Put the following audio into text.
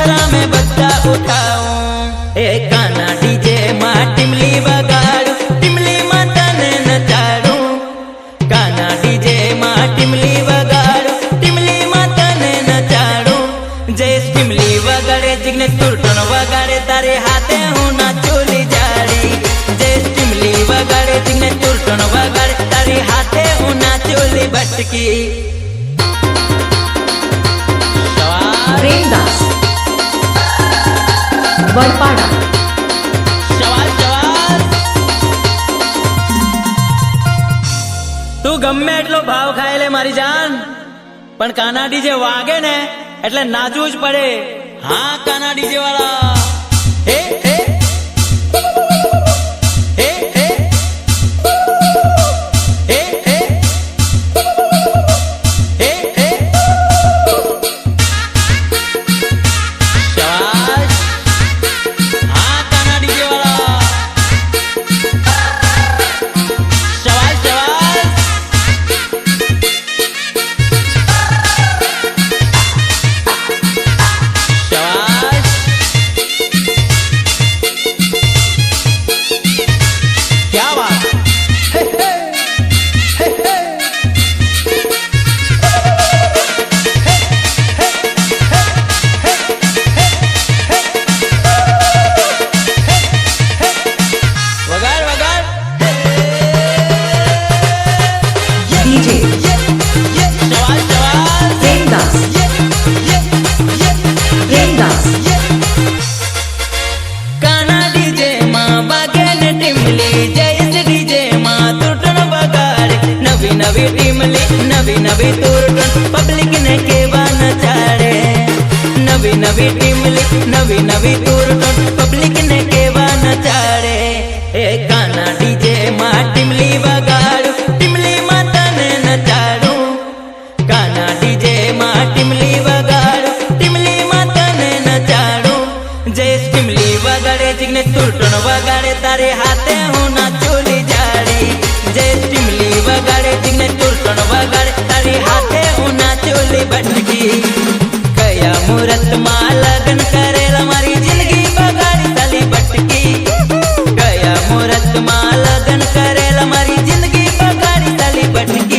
नखरा में बच्चा उठाऊं ए काना डीजे मां टिमली वगाड़ू टिमली माता ने नचाड़ू काना डीजे मां टिमली वगाड़ू टिमली माता ने नचाड़ू जैस टिमली वगाड़े जिगने तुरटन वगाड़े तारे हाथे हूँ ना चोली जाड़ी जैस टिमली वगाड़े जिगने तुरटन वगाड़े तारे हाथे हूँ ना चोली बटकी प्रेमदास वरपाड़ा तू गम्मे એટલો ભાવ ખાય લે મારી જાન પણ કાના ડીજે વાગે ને એટલે નાચવું જ પડે હા કાના ડીજે વાળા હે હે હે હે હે હે હે હે શાબાશ હા કાના ડીજે વાળા શાબાશ શાબાશ क्या बात हे हे हे हे वगाड़ वगाड़ डीजे शाबाश शाबाश प्रेमदास प्रेमदास काना डीजे मां वागे ने टिमली जैस डीजे मां तुरटन वगाड़े नवी नवी टिमली नवी नवी तुरटन पब्लिक ने केवा नचाड़े नवी नवी टिमली नवी नवी तुरटन पब्लिक ने केवा नचाड़े ए काना डीजे मां टिमली वगाड़ू टिमली माता ने नचाड़ू काना डीजे मां टिमली वगाड़ू टिमली माता ने नचाड़ू जैस टिमली वगाड़े जिगने तुरटन वगाड़े तारे हाथे हूँ ना चोली जाड़ी जैस टिमली वगाड़े जिगने तुरटन वगाड़े तारे हाथे हूँ ना चोली बटकी कया मुहूर्त मां लगन करेला मारी जिंदगी बगाड़ी साली बटकी कया मुहूर्त मां लगन करेला मारी जिंदगी बगाड़ी साली बटकी